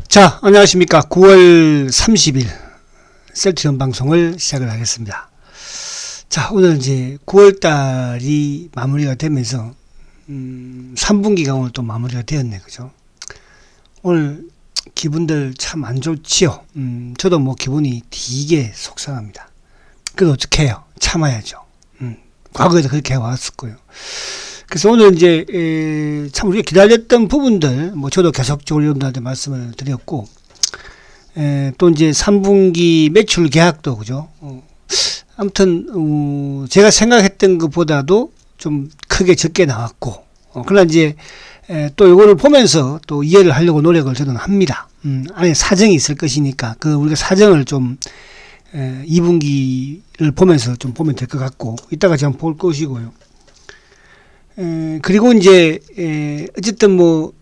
자, 안녕하십니까. 9월 30일 셀트리온 방송을 시작을 하겠습니다. 자, 오늘 이제 9월 달이 마무리가 되면서 3분기가 오늘 또 마무리가 되었네. 그죠? 오늘 기분들 참 안 좋지요. 저도 뭐 기분이 되게 속상합니다. 그래도 어떻게 해요? 참아야죠. 과거에도 그렇게 해왔었고요. 그래서 오늘 이제 참 우리가 기다렸던 부분들, 뭐 저도 계속적으로 여러분들한테 말씀을 드렸고, 또 이제 3분기 매출 계약도 그죠. 아무튼 제가 생각했던 것보다도 좀 크게 적게 나왔고, 그러나 이제 또 이거를 보면서 또 이해를 하려고 노력을 저는 합니다. 안에 사정이 있을 것이니까 그 우리가 사정을 좀 2분기를 보면서 좀 보면 될 것 같고, 이따가 제가 볼 것이고요. 그리고 이제 어쨌든 뭐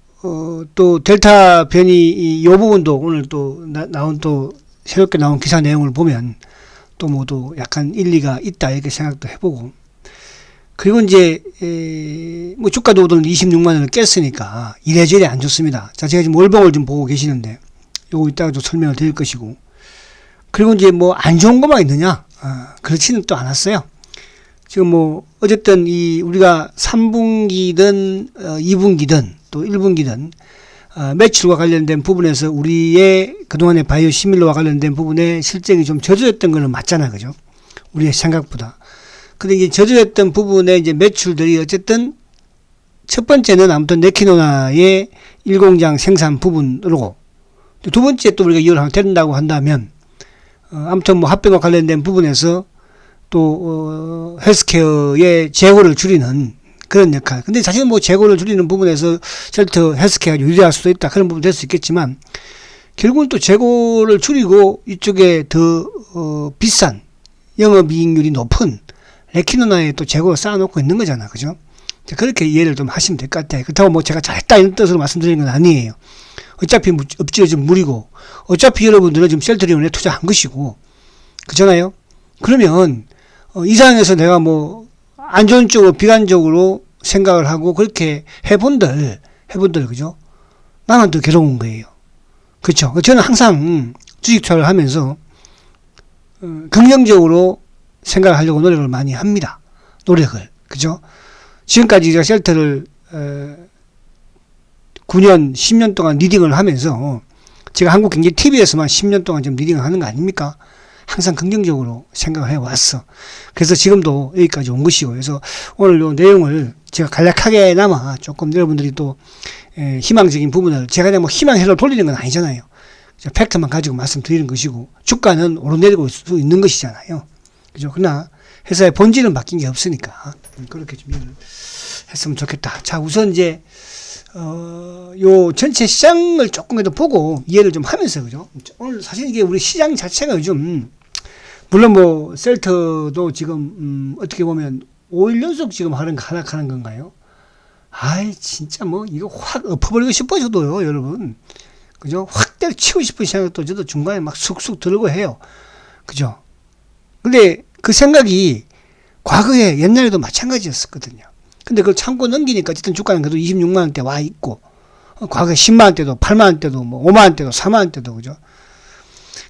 또 델타 변이 이 부분도 오늘 또 나온 또 새롭게 나온 기사 내용을 보면 또 뭐도 약간 일리가 있다 이렇게 생각도 해보고, 그리고 이제 뭐 주가도 오늘 26만 원을 깼으니까 이래저래 안 좋습니다. 자, 제가 지금 월봉을 좀 보고 계시는데 요거 이따가 좀 설명을 드릴 것이고, 그리고 이제 뭐 안 좋은 것만 있느냐? 그렇지는 또 않았어요. 지금 뭐 어쨌든 이 우리가 3분기든 2분기든 또 1분기든 매출과 관련된 부분에서 우리의 그동안의 바이오 시밀러와 관련된 부분에 실적이 좀 저조했던 거는 맞잖아, 그죠? 우리의 생각보다. 근데 이제 저조했던 부분에 이제 매출들이 어쨌든 첫 번째는 아무튼 네키노나의 1공장 생산 부분으로, 두 번째 또 우리가 이걸 하면 된다고 한다면 아무튼 뭐 합병과 관련된 부분에서 또 헬스케어의 재고를 줄이는 그런 역할. 근데 사실 뭐 재고를 줄이는 부분에서 셀트 헬스케어가 유리할 수도 있다, 그런 부분 될 수 있겠지만, 결국은 또 재고를 줄이고 이쪽에 더 비싼 영업이익률이 높은 레키노나에 또 재고를 쌓아놓고 있는 거잖아, 그죠? 그렇게 이해를 좀 하시면 될 것 같아요. 그렇다고 뭐 제가 잘했다 이런 뜻으로 말씀드리는 건 아니에요. 어차피 엎질러진 물이고, 어차피 여러분들은 지금 셀트리온에 투자한 것이고, 그렇잖아요. 그러면 이 상황에서 내가 뭐 안 좋은 쪽으로 비관적으로 생각을 하고 그렇게 해본들 그죠? 나만 더 괴로운 거예요. 그렇죠? 저는 항상 주식 투자를 하면서 긍정적으로 생각을 하려고 노력을 많이 합니다. 노력을. 그죠? 지금까지 제가 셀트를 9년, 10년 동안 리딩을 하면서 제가 한국경제TV에서만 10년 동안 좀 리딩을 하는 거 아닙니까? 항상 긍정적으로 생각을 해왔어. 그래서 지금도 여기까지 온 것이고, 그래서 오늘 요 내용을 제가 간략하게나마 조금 여러분들이 또 희망적인 부분을, 제가 그냥 뭐 희망회로를 돌리는 건 아니잖아요. 팩트만 가지고 말씀드리는 것이고, 주가는 오르내리고 수 있는 것이잖아요. 그죠? 그러나 회사의 본질은 바뀐 게 없으니까 그렇게 좀 이해를 했으면 좋겠다. 자, 우선 이제 요 전체 시장을 조금이라도 보고 이해를 좀 하면서, 그죠? 오늘 사실 이게 우리 시장 자체가 요즘, 물론 뭐 셀트도 지금 어떻게 보면 5일 연속 지금 하락하는 건가요? 아이 진짜 뭐 이거 확 엎어버리고 싶어 저도요, 여러분. 그죠? 확 때려치고 싶은 생각도 저도 중간에 막 쑥쑥 들고 해요. 그죠? 근데 그 생각이 과거에 옛날에도 마찬가지였었거든요. 근데 그걸 참고 넘기니까 어쨌든 주가는 그래도 26만 원대 와 있고, 과거에 10만 원대도 8만 원대도 뭐 5만 원대도 4만 원대도, 그죠?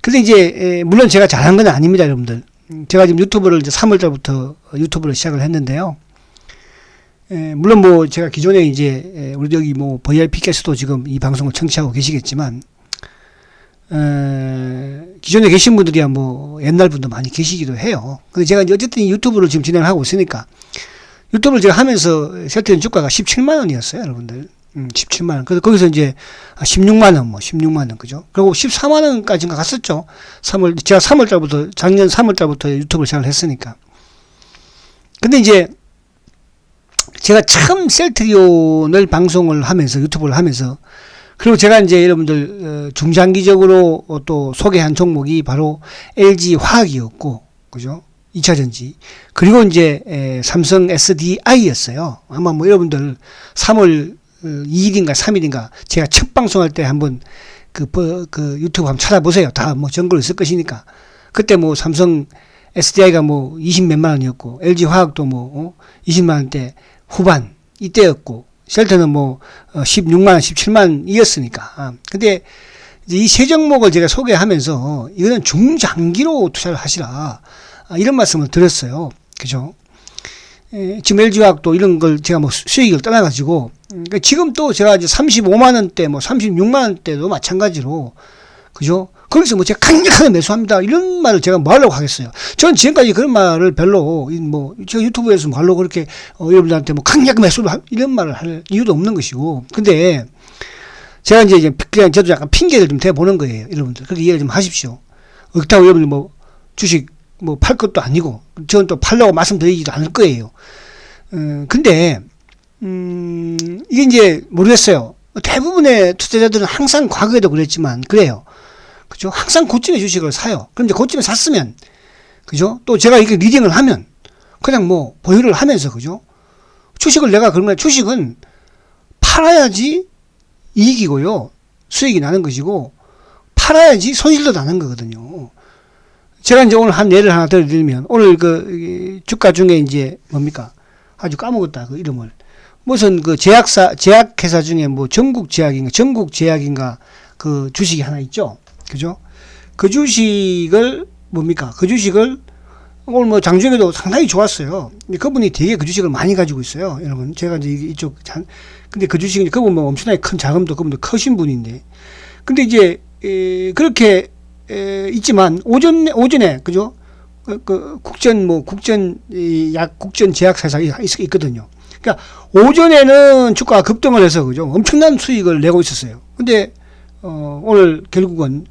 근데 이제 물론 제가 잘한 건 아닙니다, 여러분들. 제가 지금 유튜브를 이제 3월 달부터 유튜브를 시작을 했는데요. 물론 뭐 제가 기존에 이제 우리 여기 뭐 VIP께서도 지금 이 방송을 청취하고 계시겠지만, 기존에 계신 분들이야 뭐 옛날 분도 많이 계시기도 해요. 근데 제가 이제 어쨌든 유튜브를 지금 진행을 하고 있으니까, 유튜브를 제가 하면서 셀트리온 주가가 17만 원이었어요, 여러분들. 17만 원. 그래서 거기서 이제 16만 원, 16만 원, 그죠? 그리고 14만 원까지인가 갔었죠. 제가 3월 달부터, 작년 3월 달부터 유튜브를 시작을 했으니까. 근데 이제 제가 참 셀트리온을 방송을 하면서, 유튜브를 하면서, 그리고 제가 이제 여러분들 중장기적으로 또 소개한 종목이 바로 LG 화학이었고, 그죠? 2차전지. 그리고 이제 삼성 SDI였어요. 아마 뭐 여러분들 3월 2일인가 3일인가 제가 첫 방송할 때 한번 그 유튜브 한번 찾아보세요. 다 뭐 정보로 있을 것이니까. 그때 뭐 삼성 SDI가 뭐 20 몇만 원이었고, LG 화학도 뭐 20만 원대 후반 이때였고, 셀트는 뭐 16만 원, 17만 원이었으니까. 근데 이제 이 세 종목을 제가 소개하면서 이거는 중장기로 투자를 하시라. 이런 말씀을 드렸어요. 그죠? 지금 LG화학도 이런 걸 제가 뭐 수익을 떠나가지고, 그러니까 지금 또 제가 이제 35만원대, 뭐 36만원대도 마찬가지로, 그죠? 거기서 뭐 제가 강력하게 매수합니다. 이런 말을 제가 뭐 하려고 하겠어요. 저는 지금까지 그런 말을 별로, 뭐, 제가 유튜브에서 뭐 하려고 그렇게, 여러분들한테 뭐 강력하게 매수를 이런 말을 할 이유도 없는 것이고. 근데, 제가 이제 그냥 저도 약간 핑계를 좀 대보는 거예요. 여러분들. 그렇게 이해를 좀 하십시오. 그렇다고 여러분들 뭐, 주식 뭐 팔 것도 아니고, 저는 또 팔려고 말씀드리지도 않을 거예요. 근데, 이게 이제 모르겠어요. 대부분의 투자자들은 항상 과거에도 그랬지만, 그래요. 그죠? 항상 고점의 주식을 사요. 그럼 이제 고점에 샀으면, 그죠? 또 제가 이렇게 리딩을 하면, 그냥 뭐, 보유를 하면서, 그죠? 주식을 내가 그러면 주식은 팔아야지 이익이고요. 수익이 나는 것이고, 팔아야지 손실도 나는 거거든요. 제가 이제 오늘 한 예를 하나 들어드리면, 오늘 그, 주가 중에 이제 뭡니까? 아주 까먹었다, 그 이름을. 무슨 그 제약회사 중에 뭐 전국제약인가 그 주식이 하나 있죠. 그죠? 그 주식을 뭡니까? 그 주식을 오늘 뭐 장중에도 상당히 좋았어요. 근데 그분이 되게 그 주식을 많이 가지고 있어요. 여러분, 제가 이제 이쪽 근데 그 주식이 그분 뭐 엄청나게 큰 자금도 그분도 크신 분인데, 근데 이제 그렇게 있지만 오전에 그죠? 그 국전 제약회사 있거든요. 그러니까 오전에는 주가가 급등을 해서 그죠? 엄청난 수익을 내고 있었어요. 근데 오늘 결국은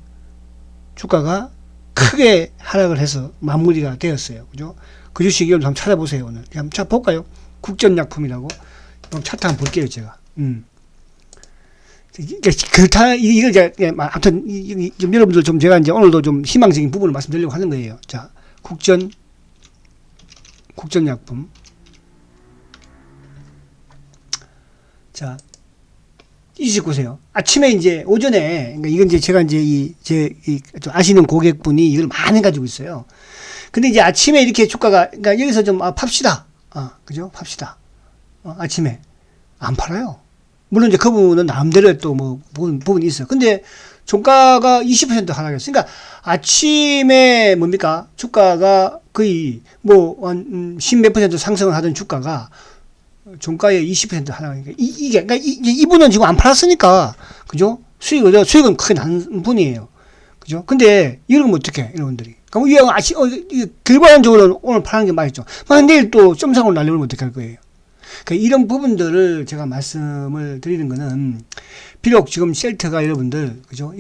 주가가 크게 하락을 해서 마무리가 되었어요. 그죠? 그 주식 이름 한번 찾아보세요. 오늘 한번 찾아볼까요? 국전약품이라고. 차트 한번 볼게요, 제가. 그렇다, 이걸 제가, 아무튼, 좀 여러분들 좀 제가 이제 오늘도 좀 희망적인 부분을 말씀드리려고 하는 거예요. 자, 국전약품. 자, 이 주식 보세요. 아침에 이제 오전에, 그러니까 이건 이제 제가 이제 좀 아시는 고객분이 이걸 많이 가지고 있어요. 근데 이제 아침에 이렇게 주가가, 그러니까 여기서 좀, 팝시다. 그죠? 팝시다. 아침에. 안 팔아요. 물론 이제 그분은 나름대로 또 뭐 부분이 있어요. 근데 종가가 20% 하락했어요. 그러니까 아침에 뭡니까? 주가가 거의 뭐 한 10몇 % 상승을 하던 주가가 종가의 20% 하락하니까 그러니까 이분은 지금 안 팔았으니까 그죠? 수익은 크게 나는 분이에요. 그죠? 근데 이러면 어떡해, 여러분들이. 그럼 결과론적으로 오늘 파는 게 맞죠. 만약 내일 또 점상으로 날려오면 어떡할 거예요? 그러니까 이런 부분들을 제가 말씀을 드리는 거는, 비록 지금 셀트가 여러분들, 그죠?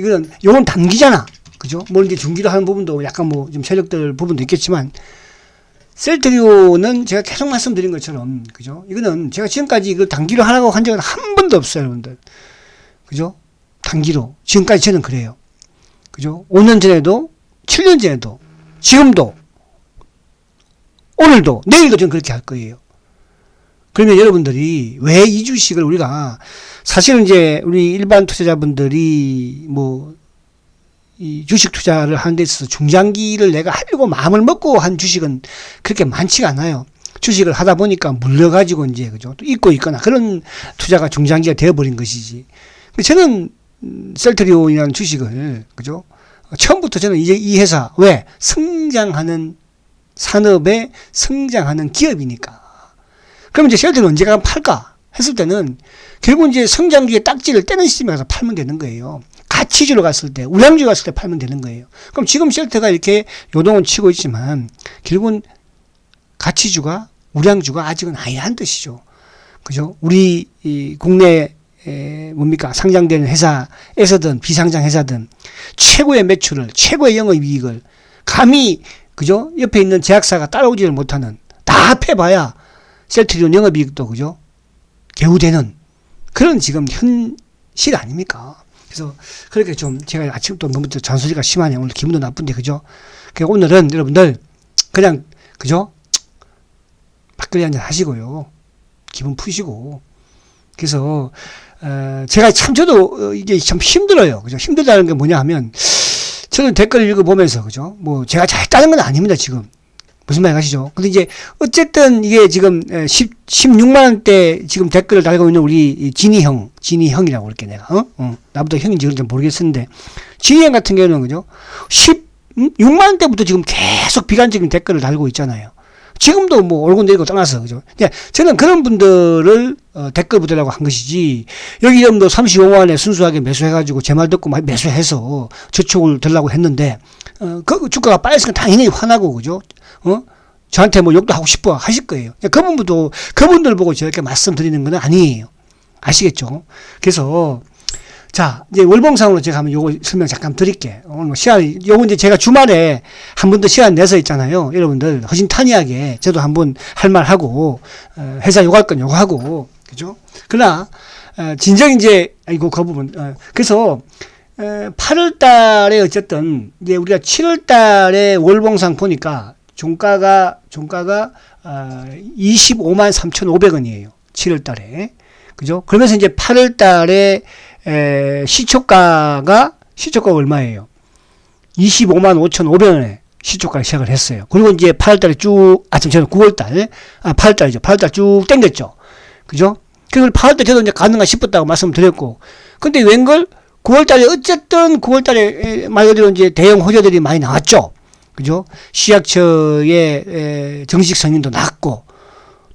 요건 단기잖아. 그죠? 뭐 이제 중기로 하는 부분도 약간 뭐 좀 세력들 부분도 있겠지만, 셀트리온은 제가 계속 말씀드린 것처럼, 그죠? 이거는 제가 지금까지 이걸 단기로 하라고 한 적은 한 번도 없어요, 여러분들. 그죠? 단기로. 지금까지 저는 그래요. 그죠? 5년 전에도, 7년 전에도, 지금도, 오늘도, 내일도 저는 그렇게 할 거예요. 그러면 여러분들이 왜 이 주식을 우리가, 사실은 이제 우리 일반 투자자분들이 이 주식 투자를 하는 데 있어서 중장기를 내가 하려고 마음을 먹고 한 주식은 그렇게 많지가 않아요. 주식을 하다 보니까 물려가지고 이제, 그죠? 또 잊고 있거나 그런 투자가 중장기가 되어버린 것이지. 저는 셀트리온이라는 주식을, 그죠? 처음부터 저는 이제 이 회사, 왜? 성장하는 산업에 성장하는 기업이니까. 그럼 이제 셀트리온 언제가 팔까? 했을 때는 결국 이제 성장주의 딱지를 떼는 시점에 가서 팔면 되는 거예요. 가치주로 갔을 때, 우량주로 갔을 때 팔면 되는 거예요. 그럼 지금 셀트가 이렇게 요동은 치고 있지만 결국은 가치주가, 우량주가 아직은 아니란 뜻이죠. 그죠? 우리 국내 뭡니까? 상장되는 회사에서든 비상장 회사든 최고의 매출을, 최고의 영업이익을 감히, 그죠? 옆에 있는 제약사가 따라오지를 못하는, 다 합해봐야 셀트리온 영업이익도, 그죠? 개우되는 그런 지금 현실 아닙니까? 그래서 그렇게 좀 제가 아침부터 너무 잔소리가 심하네. 오늘 기분도 나쁜데, 그죠? 그러니까 오늘은 여러분들 그냥, 그죠? 막걸리 한잔 하시고요. 기분 푸시고. 그래서 제가 참 저도 이게 참 힘들어요. 그죠? 힘들다는 게 뭐냐 하면, 저는 댓글 읽어보면서, 그죠? 뭐 제가 잘했다는 건 아닙니다, 지금. 무슨 말인지 아시죠? 근데 이제 어쨌든 이게 지금 16만 원대 지금 댓글을 달고 있는 우리 진이 형이라고 그럴게 내가. 나보다 형인지 그런지 모르겠었는데 진이 형 같은 경우는 그죠? 16만 원대부터 지금 계속 비관적인 댓글을 달고 있잖아요. 지금도 뭐 올고 내리고 떠나서 그죠? 저는 그런 분들을 댓글 부대라고 한 것이지 여기 이름도 35만 원에 순수하게 매수해가지고 제 말 듣고 매수해서 저축을 들라고 했는데 그 주가가 빠졌으니까 당연히 화나고 그죠? 저한테 뭐 욕도 하고 싶어 하실 거예요. 그분들 보고 저렇게 말씀드리는 건 아니에요. 아시겠죠? 그래서 자, 이제 월봉상으로 제가 한번 요거 설명 잠깐 드릴게. 오늘 뭐 요거 이제 제가 주말에 한 번 더 시간 내서 있잖아요. 여러분들, 허심탄회하게 저도 한번 할 말 하고, 회사 요구할 건 요구하고, 그죠? 그러나, 진정 이제, 아이고, 그 부분, 그래서, 8월 달에 어쨌든, 이제 우리가 7월 달에 월봉상 보니까, 종가가, 25만 3,500원이에요. 7월 달에. 그죠? 그러면서 이제 8월 달에, 시초가가 얼마예요? 25만 5,500원에 시초가를 시작을 했어요. 그리고 이제 8월달에 저는 9월달, 8월달이죠. 8월달 쭉 땡겼죠. 그죠? 그리고 8월달 저도 이제 가능하 싶었다고 말씀드렸고, 근데 웬걸 9월달에 어쨌든 9월달에 말 그대로 이제 대형 호재들이 많이 나왔죠. 그죠? 시약처의 정식 승인도 났고,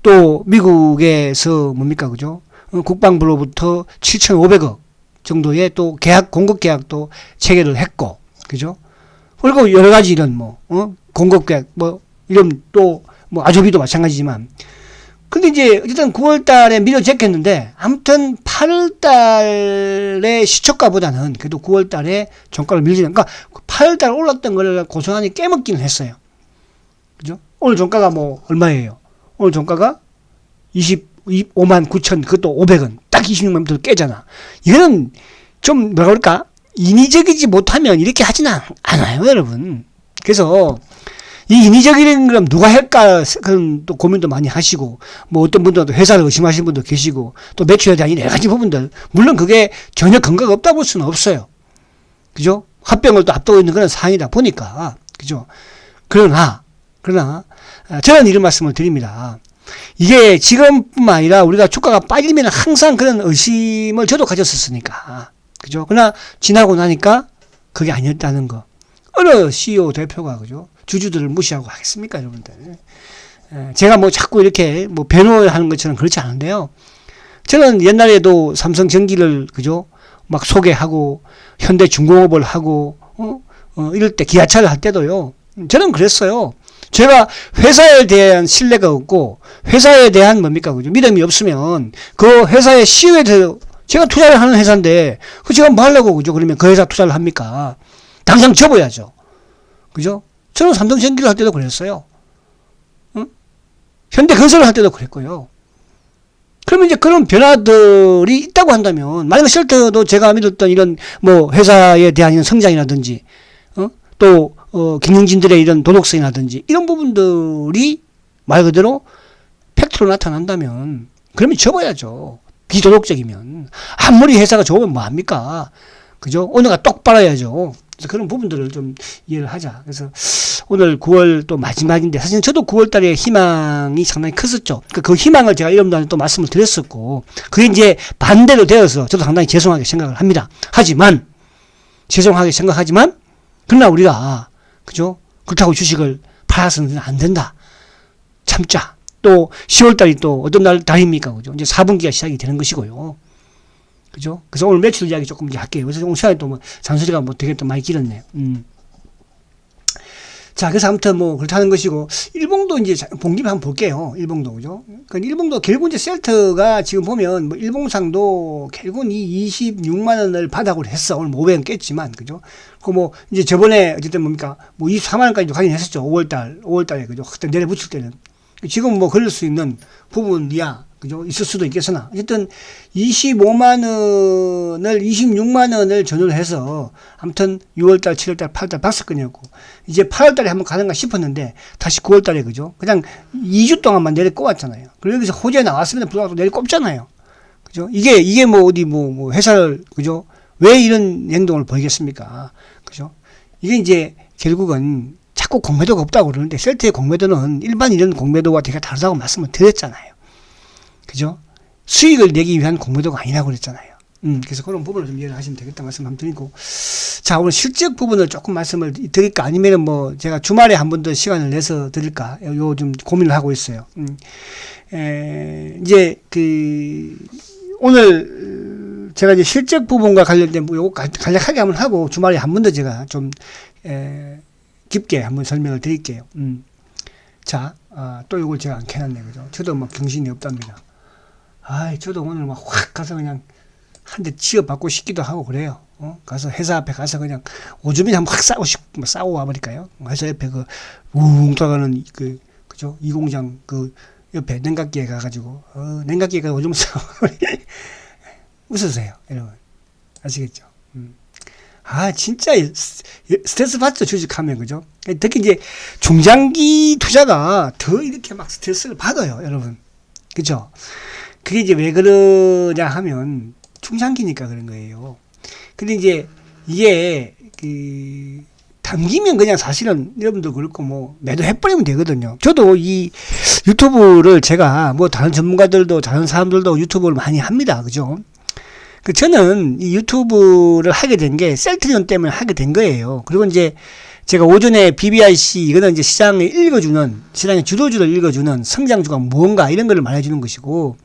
또 미국에서 뭡니까, 그죠? 국방부로부터 7,500억 정도의 또 공급 계약도 체결을 했고, 그죠? 그리고 여러 가지 이런 공급 계약, 이런 또 아조비도 마찬가지지만, 근데 이제 어쨌든 9월 달에 밀어제꼈는데, 아무튼 8월 달에 시초가보다는 그래도 9월 달에 종가를 그러니까 8월 달 올랐던 거를 고스란히 깨먹기는 했어요. 그죠? 오늘 종가가 얼마예요? 오늘 종가가 25만 9천, 그것도 500원. 딱 26만 원 깨잖아. 이거는 좀, 뭐라 그럴까? 인위적이지 못하면 이렇게 하지는 않아요, 여러분. 그래서, 이 인위적인 건 누가 할까? 그런 또 고민도 많이 하시고, 어떤 분들은 회사를 의심하시는 분도 계시고, 또 매출에 대한 여러 가지 부분들. 물론 그게 전혀 근거가 없다 볼 수는 없어요. 그죠? 화병을 또 앞두고 있는 그런 상황이다 보니까. 그죠? 그러나, 저는 이런 말씀을 드립니다. 이게 지금뿐만 아니라 우리가 주가가 빠지면 항상 그런 의심을 저도 가졌었으니까. 그죠? 그러나 지나고 나니까 그게 아니었다는 거. 어느 CEO 대표가, 그죠? 주주들을 무시하고 하겠습니까, 여러분들? 제가 자꾸 이렇게 변호하는 것처럼 그렇지 않은데요. 저는 옛날에도 삼성전기를, 그죠? 막 소개하고, 현대중공업을 하고, 이럴 때 기아차를 할 때도요. 저는 그랬어요. 제가 회사에 대한 신뢰가 없고 회사에 대한 그죠? 믿음이 없으면 그 회사의 CEO에 대해서 제가 투자를 하는 회사인데 그 제가 뭐 하려고 그죠? 그러면 그 회사 투자를 합니까? 당장 접어야죠. 그죠? 저는 삼성전기를 할 때도 그랬어요. 현대건설을 할 때도 그랬고요. 그러면 이제 그런 변화들이 있다고 한다면 만약에 셀트도 제가 믿었던 이런 회사에 대한 이런 성장이라든지 또 경영진들의 이런 도덕성이라든지 이런 부분들이 말 그대로 팩트로 나타난다면 그러면 접어야죠. 비도덕적이면. 아무리 회사가 좋으면 뭐합니까? 그죠? 오늘가 똑바라야죠. 그래서 그런 부분들을 좀 이해를 하자. 그래서 오늘 9월 또 마지막인데 사실 저도 9월 달에 희망이 상당히 컸었죠. 그 희망을 제가 여러분들한테 또 말씀을 드렸었고 그게 이제 반대로 되어서 저도 상당히 죄송하게 생각을 합니다. 죄송하게 그러나 우리가 그죠? 그렇다고 주식을 팔아서는 안 된다. 참자. 또 10월달이 또 어떤 달입니까? 그죠? 이제 4분기가 시작이 되는 것이고요. 그죠? 그래서 오늘 매출 이야기 조금 이제 할게요. 그래서 오늘 시간에 또 잔소리가 되게 또 많이 길었네. 자, 그래서 아무튼 그렇다는 것이고, 일봉도 이제 본김에 한번 볼게요. 일봉도, 그죠? 일봉도 결국 이제 셀트가 지금 보면, 일봉상도 결국은 이 26만원을 바닥으로 했어. 오늘 500원 깼지만, 그죠? 이제 저번에 어쨌든 24만원까지도 가긴 했었죠. 5월달에, 그죠? 그때 내려붙일 때는. 지금 그럴 수 있는 부분이야. 그죠? 있을 수도 있겠으나. 어쨌든 26만원을 전후를 해서 아무튼 6월달, 7월달, 8월달 박스권이었고 이제 8월달에 한번 가는가 싶었는데 다시 9월달에 그죠? 그냥 2주 동안만 내려 꼽았잖아요. 그리고 여기서 호재 나왔으면 불구하고 내려 꼽잖아요. 그죠? 이게 어디 회사를 그죠? 왜 이런 행동을 보이겠습니까? 그죠? 이게 이제 결국은 자꾸 공매도가 없다고 그러는데 셀트의 공매도는 일반 이런 공매도와 되게 다르다고 말씀을 드렸잖아요. 그죠? 수익을 내기 위한 공매도가 아니라고 그랬잖아요. 그래서 그런 부분을 좀 이해를 하시면 되겠다 말씀 한번 드리고, 자, 오늘 실적 부분을 조금 말씀을 드릴까? 아니면은 뭐 제가 주말에 한 번 더 시간을 내서 드릴까? 요 좀 고민을 하고 있어요. 이제 오늘 제가 이제 실적 부분과 관련된 뭐 요거 간략하게 한번 하고 주말에 한 번 더 제가 좀 깊게 한번 설명을 드릴게요. 자, 또 요걸 제가 안 켜놨네, 그죠? 저도 막 정신이 없답니다. 저도 오늘 막 확 가서 그냥 한 대 지어받고 싶기도 하고 그래요. 가서 회사 앞에 가서 그냥 오줌이나 한번 확 싸고 와버릴까요? 회사 옆에 웅 돌아가는 그죠? 이 공장 옆에 냉각기에 가가지고, 냉각기에 가서 오줌 싸고. 웃으세요, 여러분. 아시겠죠? 진짜 스트레스 받죠, 주식하면, 그죠? 특히 이제 중장기 투자가 더 이렇게 막 스트레스를 받아요, 여러분. 그죠? 그게 이제 왜 그러냐 하면, 중장기니까 그런 거예요. 근데 이제 이게 담기면 그냥 사실은 여러분도 그렇고 뭐 매도해버리면 되거든요. 저도 이 유튜브를 제가 뭐 다른 전문가들도 다른 사람들도 유튜브를 많이 합니다. 그죠? 저는 이 유튜브를 하게 된 게 셀트리온 때문에 하게 된 거예요. 그리고 이제 제가 오전에 BBIC 이거는 이제 시장의 주도주를 읽어주는 성장주가 무언가 이런 걸 말해주는 것이고,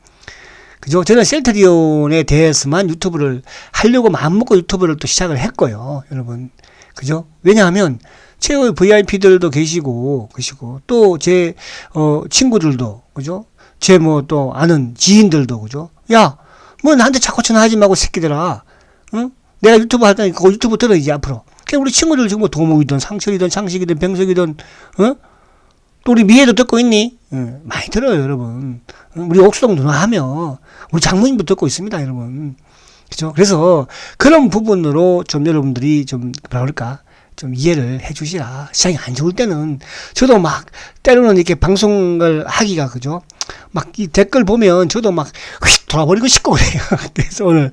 그죠? 저는 셀트리온에 대해서만 유튜브를 하려고 마음먹고 유튜브를 또 시작을 했고요, 여러분. 그죠? 왜냐하면, 최고의 VIP들도 계시고, 또 제, 친구들도, 그죠? 제 또 아는 지인들도, 그죠? 야, 뭐 나한테 자꾸 전화하지 말고, 새끼들아. 응? 내가 유튜브 할 테니까 그 유튜브 들어, 이제 앞으로. 그냥 우리 친구들 지금 뭐 도목이든 상철이든 창식이든 병석이든, 또 우리 미애도 듣고 있니? 많이 들어요, 여러분. 우리 옥수동 누나 하며, 우리 장모님도 듣고 있습니다, 여러분. 그죠? 그래서 그런 부분으로 좀 여러분들이 좀 이해를 해 주시라. 시장이 안 좋을 때는, 저도 막, 때로는 이렇게 방송을 하기가, 그죠? 막 이 댓글 보면 저도 막 휙 돌아버리고 싶고 그래요. 그래서 오늘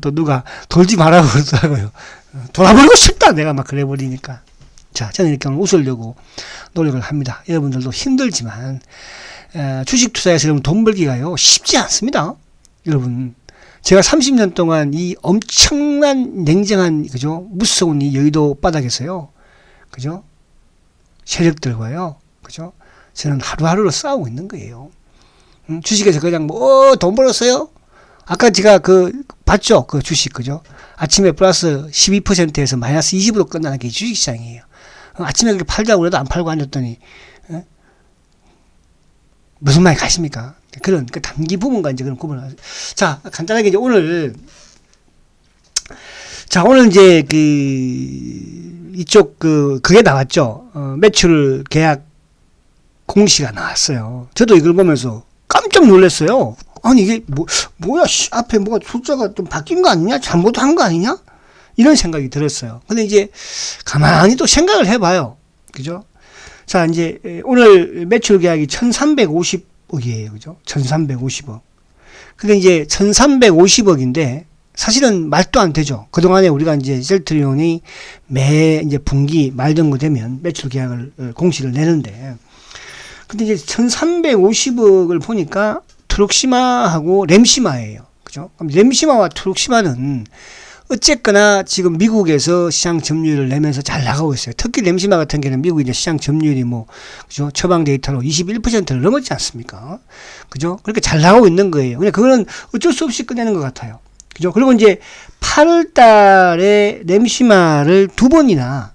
또 누가 돌지 말라고 그러더라고요. 돌아버리고 싶다! 내가 막 그래 버리니까. 자, 저는 이렇게 웃으려고 노력을 합니다. 여러분들도 힘들지만, 주식 투자에서 여러분 돈 벌기가요, 쉽지 않습니다. 여러분, 제가 30년 동안 이 엄청난 냉정한, 그죠? 무서운 이 여의도 바닥에서요, 그죠? 세력들과요, 그죠? 저는 하루하루로 싸우고 있는 거예요. 주식에서 그냥 돈 벌었어요? 아까 제가 봤죠? 주식, 그죠? 아침에 플러스 12%에서 마이너스 20으로 끝나는 게 주식시장이에요. 아침에 그렇게 팔자고 그래도 안 팔고 앉았더니, 무슨 말이 가십니까? 그런, 단기 부분과 이제 그런 구분을. 자, 간단하게 이제 오늘 이제 이쪽 그게 나왔죠. 매출 계약 공시가 나왔어요. 저도 이걸 보면서 깜짝 놀랐어요. 아니, 이게 뭐야, 앞에 뭐가 숫자가 좀 바뀐 거 아니냐? 잘못한 거 아니냐? 이런 생각이 들었어요. 근데 이제 가만히 또 생각을 해봐요. 그죠? 자, 이제 오늘 매출 계약이 1350억이에요. 그죠? 1350억. 근데 이제 1350억인데 사실은 말도 안 되죠. 그동안에 우리가 이제 셀트리온이 매 이제 분기 말 정도 되면 매출 계약을 공시를 내는데, 근데 이제 1350억을 보니까 트록시마하고 램시마예요. 그죠? 그럼 램시마와 트록시마는 어쨌거나 지금 미국에서 시장 점유율을 내면서 잘 나가고 있어요. 특히 램시마 같은 경우는 미국 이제 시장 점유율이 그죠? 처방 데이터로 21%를 넘었지 않습니까? 그죠? 그렇게 잘 나가고 있는 거예요. 근데 그거는 어쩔 수 없이 끝내는 것 같아요. 그죠? 그리고 이제 8월 달에 램시마를 두 번이나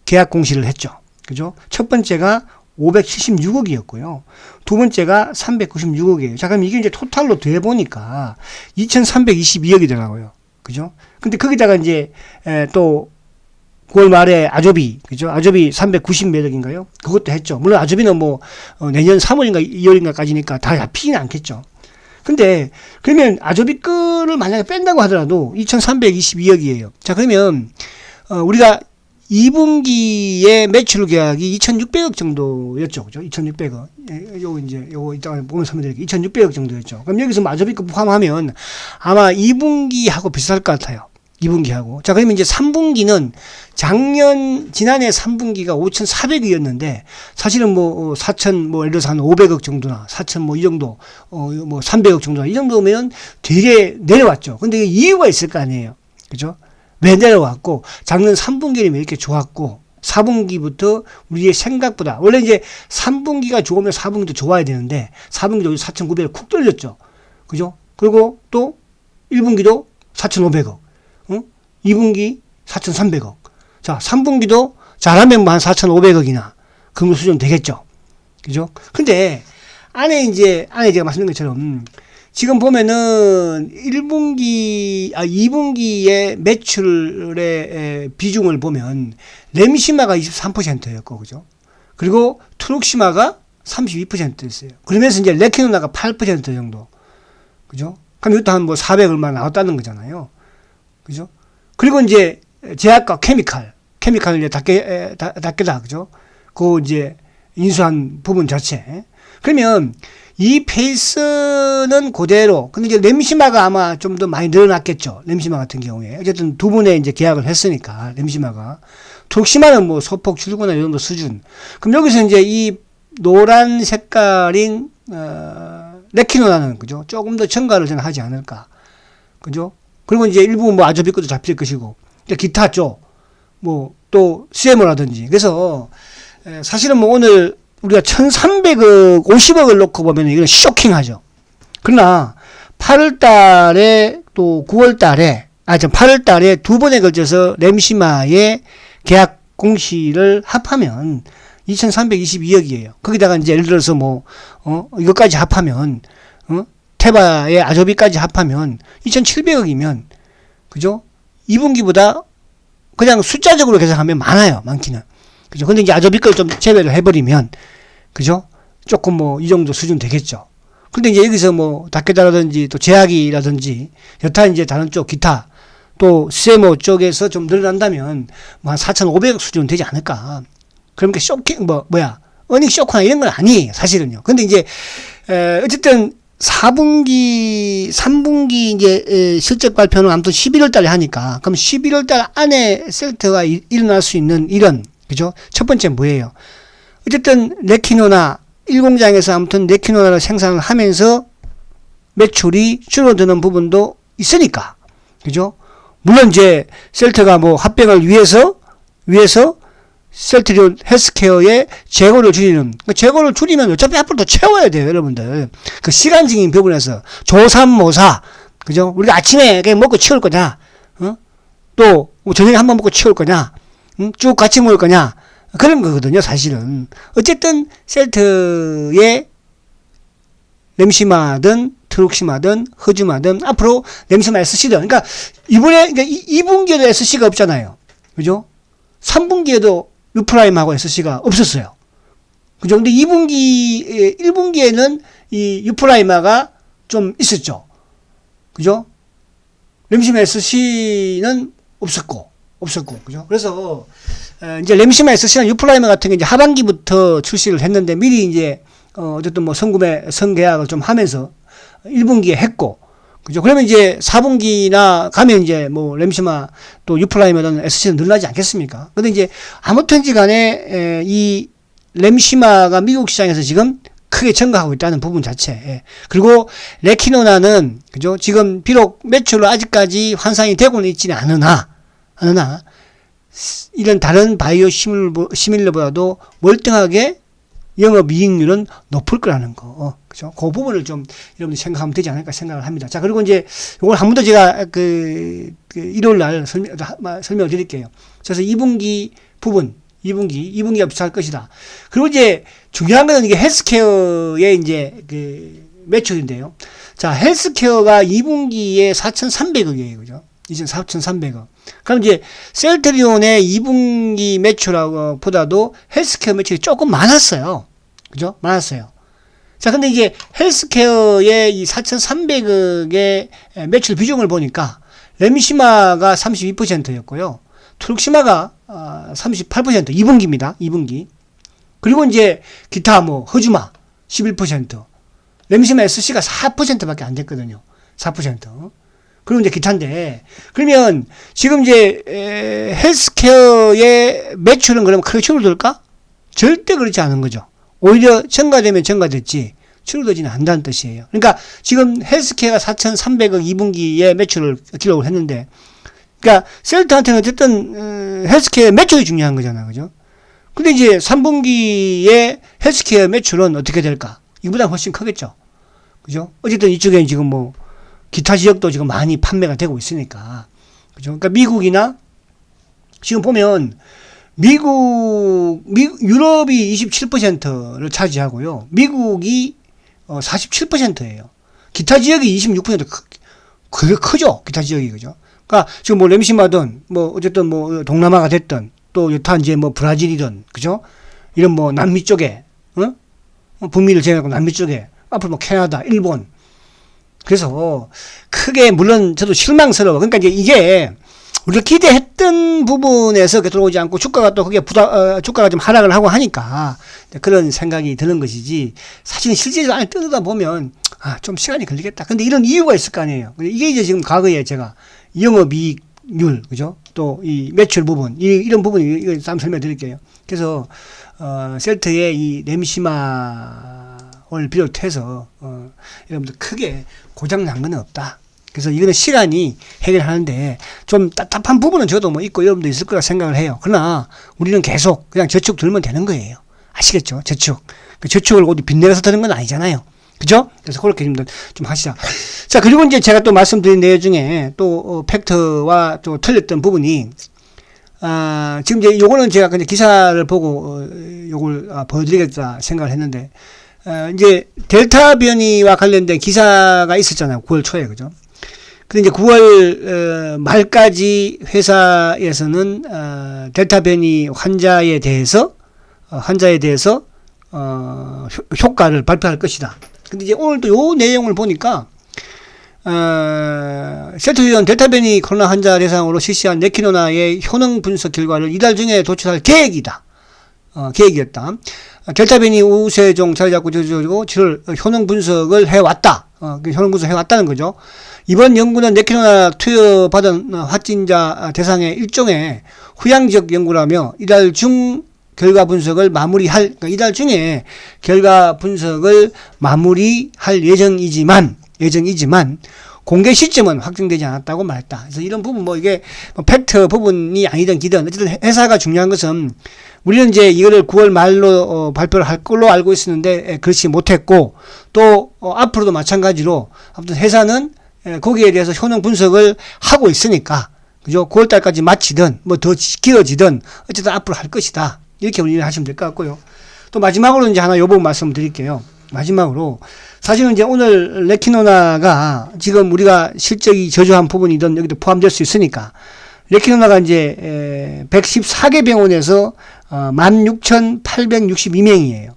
계약 공시를 했죠. 그죠? 첫 번째가 576억이었고요. 두 번째가 396억이에요. 자, 그럼 이게 이제 토탈로 돼보니까 2322억이더라고요. 그죠? 근데 거기다가 이제, 또, 9월 말에 아조비, 그죠? 아조비 390몇 억인가요? 그것도 했죠. 물론 아조비는 내년 3월인가 2월인가까지니까 다 잡히지는 않겠죠. 근데, 그러면 아조비 거를 만약에 뺀다고 하더라도 2322억이에요. 자, 그러면, 우리가 2분기에 매출 계약이 2,600억 정도였죠. 그죠? 2,600억. 요거 이따가 보면 설명드릴게요. 2,600억 정도였죠. 그럼 여기서 마저비 거 포함하면 아마 2분기하고 비슷할 것 같아요. 2분기하고. 자, 그러면 이제 3분기는 지난해 3분기가 5,400억이었는데, 사실은 뭐, 4천, 뭐, 예를 들어서 한 500억 정도나, 4천 뭐, 이 정도, 뭐, 300억 정도나, 이 정도면 되게 내려왔죠. 근데 이유가 있을 거 아니에요. 그죠? 왜 내려왔고, 작년 3분기는 왜 이렇게 좋았고, 4분기부터 우리의 생각보다, 원래 이제 3분기가 좋으면 4분기도 좋아야 되는데, 4분기도 4,900억 쿡 떨렸죠. 그죠? 그리고 또 1분기도 4,500억. 2분기 4,300억. 자, 3분기도 잘하면 뭐 한 4,500억이나 그 수준 되겠죠. 그죠? 근데 안에 제가 말씀드린 것처럼 지금 보면은 2분기의 매출의 비중을 보면 램시마가 23%였고, 그죠? 그리고 트룩시마가 32%였어요. 그러면서 이제 레키노나가 8% 정도. 그죠? 그럼 이것도 한 뭐 400 얼마 나왔다는 거잖아요. 그죠? 그리고 이제 제약과 케미칼을 이제 닦게다, 그죠? 그 이제 인수한 부분 자체. 그러면 이 페이스는 그대로. 근데 이제 램시마가 아마 좀 더 많이 늘어났겠죠. 램시마 같은 경우에. 어쨌든 두 분의 이제 계약을 했으니까, 램시마가. 트룩시마는 뭐 소폭 줄거나 이런 거 수준. 그럼 여기서 이제 이 노란 색깔인, 레키노나는, 그죠? 조금 더 첨가를 저는 하지 않을까. 그죠? 그리고 이제 일부 뭐 아조비 것도 잡힐 것이고, 기타 쪽, 뭐, 또, CMO라든지. 그래서, 사실은 뭐 오늘 우리가 1,300억, 50억을 놓고 보면 이건 쇼킹하죠. 그러나, 8월 달에 또 9월 달에, 8월 달에 두 번에 걸쳐서 램시마의 계약 공시를 합하면 2,322억이에요. 거기다가 이제 예를 들어서 뭐, 이것까지 합하면, 테바의 아조비까지 합하면 2,700억이면, 그죠? 2분기보다 그냥 숫자적으로 계산하면 많기는. 그죠? 근데 이제 아조비 걸 좀 제외를 해버리면, 그죠? 조금 뭐, 이 정도 수준 되겠죠. 근데 이제 여기서 뭐, 다케다라든지 또 제약이라든지, 여타 이제 다른 쪽 기타, 또 CMO 쪽에서 좀 늘어난다면, 뭐 한 4,500억 수준 되지 않을까. 그러니까 어닝 쇼크나 이런 건 아니에요. 사실은요. 근데 이제, 어쨌든, 3분기 이제 실적 발표는 아무튼 11월 달에 하니까 그럼 11월 달 안에 셀트가 일어날 수 있는 이런, 그죠? 첫 번째 뭐예요? 어쨌든 레키노나 1공장에서 아무튼 레키노나를 생산을 하면서 매출이 줄어드는 부분도 있으니까, 그죠? 물론 이제 셀트가 뭐 합병을 위해서 셀트리온 헬스케어의 재고를 줄이는, 재고를 줄이면 어차피 앞으로 더 채워야 돼요, 여러분들. 그 시간적인 부분에서 조삼모사, 그죠? 우리가 아침에 그냥 먹고 치울 거냐, 또 저녁에 한번 먹고 치울 거냐, 쭉 같이 먹을 거냐, 그런 거거든요, 사실은. 어쨌든 셀트의 램시마든 트룩시마든 허즈마든 앞으로 램시마 SC든, 그러니까 이번에 2분기에도 SC가 없잖아요, 그죠? 3분기에도 유프라임하고 SC가 없었어요. 그죠? 근데 1분기에는 이 유프라임화가 좀 있었죠. 그죠? 램시마 SC는 없었고. 그죠? 그래서, 이제 램시마 SC나 유프라임화 같은 게 이제 하반기부터 출시를 했는데 미리 이제, 어쨌든 뭐 선계약을 좀 하면서 1분기에 했고. 그죠? 그러면 이제 4분기나 가면 이제 뭐 램시마 또 유프라임이든 SC는 늘어나지 않겠습니까? 근데 이제 아무튼지 간에 이 램시마가 미국 시장에서 지금 크게 증가하고 있다는 부분 자체. 그리고 레키노나는, 그죠? 지금 비록 매출로 아직까지 환상이 되고는 있지는 않으나 이런 다른 바이오 시밀러보다도 월등하게 영업이익률은 높을 거라는 거. 그죠? 그 부분을 좀 여러분들 생각하면 되지 않을까 생각을 합니다. 자, 그리고 이제 이걸 한 번 더 제가 일요일 날 설명을 드릴게요. 그래서 2분기 부분, 2분기가 비쌀 것이다. 그리고 이제 중요한 것은 이게 헬스케어의 이제 매출인데요. 자, 헬스케어가 2분기에 4,300억이에요. 그죠? 4,300억. 그럼 이제 셀트리온의 2분기 매출하고 보다도 헬스케어 매출이 조금 많았어요. 그죠? 많았어요. 자, 근데 이제 헬스케어의 이 4,300억의 매출 비중을 보니까 램시마가 32%였고요. 트룩시마가 38%, 2분기입니다. 2분기. 그리고 이제 기타 뭐 허즈마 11%, 램시마 SC가 4%밖에 안 됐거든요. 4%. 그리고 이제 기타인데, 그러면 지금 이제 헬스케어의 매출은 그러면 크게 줄어들까? 절대 그렇지 않은 거죠. 오히려 증가되면 증가됐지 줄어들지는 않는다는 뜻이에요. 그러니까 지금 헬스케어가 4,300억 2분기에 매출을 기록을 했는데, 그러니까 셀트한테는 어쨌든 헬스케어 매출이 중요한 거잖아, 그죠? 근데 이제 3분기에 헬스케어 매출은 어떻게 될까? 이보다 훨씬 크겠죠. 그죠? 어쨌든 이쪽에 지금 뭐 기타 지역도 지금 많이 판매가 되고 있으니까. 그죠? 그러니까 미국이나 지금 보면 유럽이 27%를 차지하고요. 미국이 47%예요. 기타 지역이 26%. 그게 크죠? 기타 지역이, 그죠? 그러니까 지금 뭐 램시마든 뭐 어쨌든 뭐 동남아가 됐든 또 여타 이제 뭐 브라질이든, 그죠? 이런 뭐 남미 쪽에, 북미를 제외하고 남미 쪽에 앞으로 뭐 캐나다, 일본. 그래서 크게 물론 저도 실망스러워. 그러니까 이제 이게 우리가 기대했던 부분에서 들어오지 않고 주가가 또 그게 주가가 좀 하락을 하고 하니까 그런 생각이 드는 것이지, 사실은 실제로 안에 뜯어다 보면 좀 시간이 걸리겠다. 근데 이런 이유가 있을 거 아니에요. 이게 이제 지금 과거에 제가 영업이익률, 그죠? 또 이 매출 부분, 이런 부분 이거 한번 설명 드릴게요. 그래서 셀트의 이 램시마를 비롯해서 여러분들 크게 고장 난 건 없다. 그래서 이거는 시간이 해결하는데 좀 답답한 부분은 저도 뭐 있고 여러분도 있을 거라 생각을 해요. 그러나 우리는 계속 그냥 저축 들면 되는 거예요. 아시겠죠? 저축. 그 저축을 어디 빚내서 드는 건 아니잖아요. 그죠? 그래서 그렇게 좀 하시자. 자, 그리고 이제 제가 또 말씀드린 내용 중에 또 팩트와 또 틀렸던 부분이, 지금 이제 요거는 제가 그냥 기사를 보고 요걸 보여드리겠다 생각을 했는데, 이제 델타 변이와 관련된 기사가 있었잖아요. 9월 초에, 그죠? 근데 이제 9월 말까지 회사에서는 델타 변이 환자에 대해서 효과를 발표할 것이다. 근데 이제 오늘 또 요 내용을 보니까 셀트위원 델타 변이 코로나 환자 대상으로 실시한 레키노나의 효능 분석 결과를 이달 중에 도출할 계획이다. 계획이었다. 델타 변이 우세종 자리 잡고 효능 분석을 해왔다. 효능 분석 해왔다는 거죠. 이번 연구는 레키노나 투여받은 확진자 대상의 일종의 후양적 연구라며 이달 중 결과 분석을 그러니까 이달 중에 결과 분석을 마무리할 예정이지만 공개 시점은 확정되지 않았다고 말했다. 그래서 이런 부분 이게 팩트 부분이 아니든 기든 어쨌든 회사가 중요한 것은, 우리는 이제 이거를 9월 말로 발표를 할 걸로 알고 있었는데 그렇지 못했고, 또 앞으로도 마찬가지로 아무튼 회사는 거기에 대해서 효능 분석을 하고 있으니까, 그죠? 9월 달까지 마치든 뭐 더 길어지든 어쨌든 앞으로 할 것이다. 이렇게 우리는 하시면 될 것 같고요. 또 마지막으로 이제 하나 요 부분 말씀드릴게요. 마지막으로 사실은 이제 오늘 레키노나가 지금 우리가 실적이 저조한 부분이든 여기도 포함될 수 있으니까, 레키노나가 이제 114개 병원에서 16,862명이에요.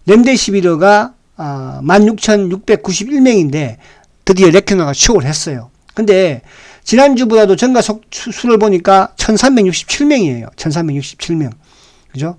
렘데시비르가 16,691명인데 드디어 레키노나가 취업을 했어요. 근데 지난주보다도 증가 수를 보니까 1,367명이에요. 1,367명. 그죠?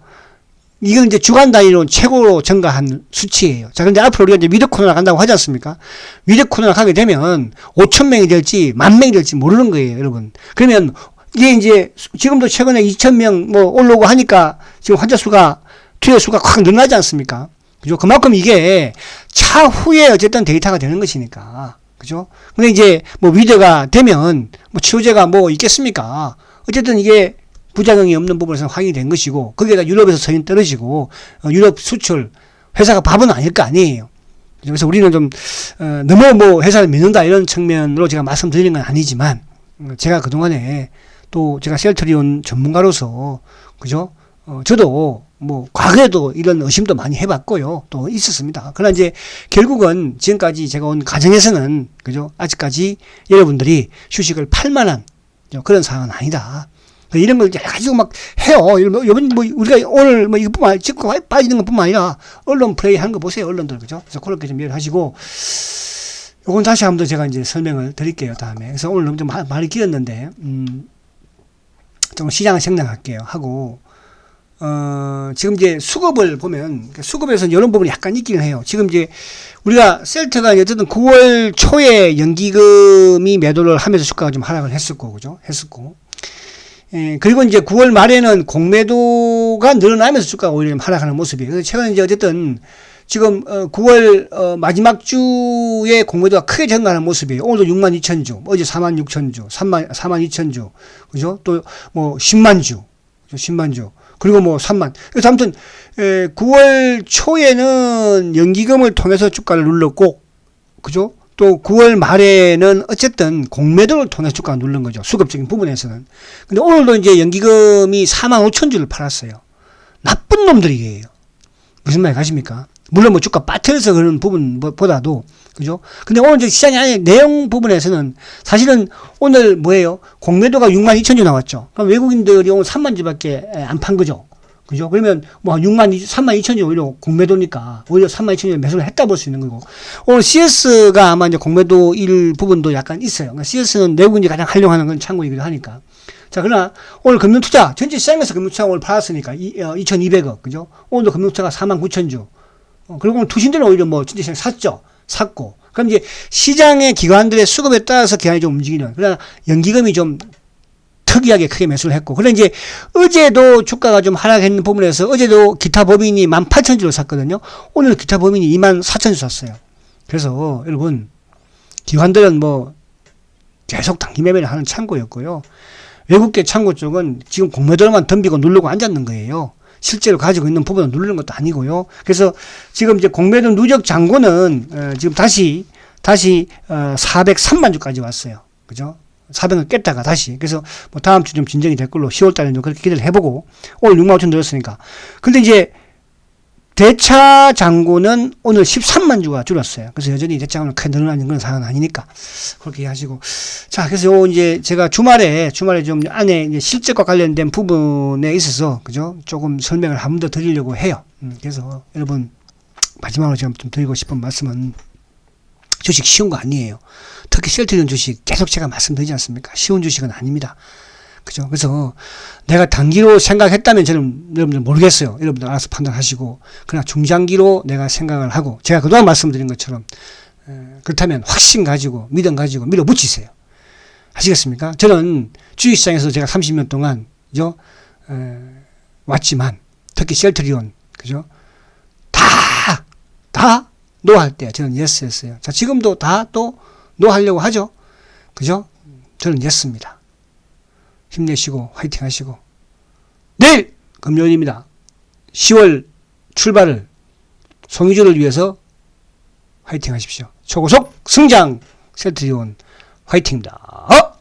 이건 이제 주간 단위로 최고로 증가한 수치예요. 자, 근데 앞으로 우리가 이제 위드 코로나 간다고 하지 않습니까? 위드 코로나 가게 되면 5,000명이 될지 10,000명이 될지 모르는 거예요, 여러분. 그러면 이게 이제 지금도 최근에 2,000명 뭐 올라오고 하니까 지금 환자 수가, 투여 수가 확 늘어나지 않습니까? 그죠? 그만큼 이게 차후에 어쨌든 데이터가 되는 것이니까. 그죠? 근데 이제 뭐 위드가 되면 뭐 치료제가 뭐 있겠습니까? 어쨌든 이게 부작용이 없는 부분에서 확인이 된 것이고, 거기에다 유럽에서 서인 떨어지고, 유럽 수출, 회사가 밥은 아닐 거 아니에요. 그래서 우리는 좀, 너무 뭐 회사를 믿는다 이런 측면으로 제가 말씀드리는 건 아니지만, 제가 그동안에 또 제가 셀트리온 전문가로서, 그죠? 저도 뭐 과거에도 이런 의심도 많이 해봤고요. 또 있었습니다. 그러나 이제 결국은 지금까지 제가 온 과정에서는, 그죠? 아직까지 여러분들이 휴식을 팔 만한 그런 상황은 아니다. 이런 걸 가지고 막 해요. 이번 뭐 우리가 오늘 뭐 이것뿐만 찍고 빠지는 것뿐만 아니라 언론 플레이 하는 거 보세요, 언론들. 그죠? 그래서 그렇게 좀 이해를 하시고, 요건 다시 한번 제가 이제 설명을 드릴게요, 다음에. 그래서 오늘 너무 좀 말이 길었는데, 좀 시장을 생략할게요. 하고, 지금 이제 수급을 보면, 수급에서는 이런 부분이 약간 있기는 해요. 지금 이제 우리가 셀트가 어쨌든 9월 초에 연기금이 매도를 하면서 주가가 좀 하락을 했었고, 그죠? 했었고. 그리고 이제 9월 말에는 공매도가 늘어나면서 주가가 오히려 좀 하락하는 모습이에요. 그래서 최근에 이제 어쨌든 지금 9월 마지막 주에 공매도가 크게 증가하는 모습이에요. 오늘도 62,000주, 어제 46,000주, 42,000주, 그죠? 또 뭐 10만 주, 10만 주. 그리고 뭐 3만. 그래서 아무튼 9월 초에는 연기금을 통해서 주가를 눌렀고, 그죠? 또 9월 말에는 어쨌든 공매도를 통해서 주가가 누른 거죠. 수급적인 부분에서는. 근데 오늘도 이제 연기금이 45,000주를 팔았어요. 나쁜 놈들이에요. 무슨 말이 가십니까? 물론 뭐 주가 빠트려서 그런 부분보다도, 그죠? 근데 오늘 이제 시장의 안에 내용 부분에서는 사실은 오늘 뭐예요? 공매도가 62,000주 나왔죠. 그럼 외국인들이 오늘 3만 주밖에 안 판 거죠. 그죠? 그러면 뭐 32,000주 오히려 공매도니까 오히려 32,000주 매수를 했다 볼 수 있는 거고. 오늘 CS가 아마 이제 공매도 일 부분도 약간 있어요. 그러니까 CS는 내국인이 가장 활용하는 건 창고이기도 하니까. 자, 그러나 오늘 금융투자, 전체 시장에서 금융투자 오늘 팔았으니까 2,200억, 그죠? 오늘도 금융투자가 49,000주. 그리고 오늘 투신들은 오히려 뭐 전체 시장 샀고. 그럼 이제 시장의 기관들의 수급에 따라서 기관이 좀 움직이는. 그러나 연기금이 좀 특이하게 크게 매수를 했고. 그래 이제 어제도 주가가 좀 하락했는 부분에서 어제도 기타 법인이 18,000주를 샀거든요. 오늘 기타 법인이 24,000주 샀어요. 그래서 여러분, 기관들은 뭐 계속 단기 매매를 하는 창고였고요. 외국계 창고 쪽은 지금 공매도만 덤비고 누르고 앉았는 거예요. 실제로 가지고 있는 부분을 누르는 것도 아니고요. 그래서 지금 이제 공매도 누적 잔고는 지금 다시 403만 주까지 왔어요. 그죠? 400을 깼다가 다시. 그래서 뭐 다음 주 좀 진정이 될 걸로 10월 달에 좀 그렇게 기대를 해보고 오늘 6만 5천 늘었으니까. 근데 이제 대차 잔고는 오늘 13만 주가 줄었어요. 그래서 여전히 대차 잔고는 크게 늘어나는 그런 상황은 아니니까 그렇게 하시고. 자, 그래서 요 이제 제가 주말에 좀 안에 이제 실적과 관련된 부분에 있어서 그죠? 조금 설명을 한 번 더 드리려고 해요. 그래서 여러분 마지막으로 제가 좀 드리고 싶은 말씀은 주식 쉬운 거 아니에요. 특히 셀트리온 주식 계속 제가 말씀드리지 않습니까? 쉬운 주식은 아닙니다. 그죠? 그래서 내가 단기로 생각했다면 저는 여러분들 모르겠어요. 여러분들 알아서 판단하시고. 그러나 중장기로 내가 생각을 하고 제가 그동안 말씀드린 것처럼 그렇다면 확신 가지고 믿음 가지고 밀어붙이세요. 아시겠습니까? 저는 주식시장에서 제가 30년 동안 그죠? 왔지만 특히 셀트리온 그죠? 다 노할 때 저는 예스 했어요. 자, 지금도 다 또 노하려고 하죠. 그죠? 저는 예스입니다. 힘내시고 화이팅 하시고 내일 금요일입니다. 10월 출발을 송유주를 위해서 화이팅 하십시오. 초고속 성장 셀트리온 화이팅입니다.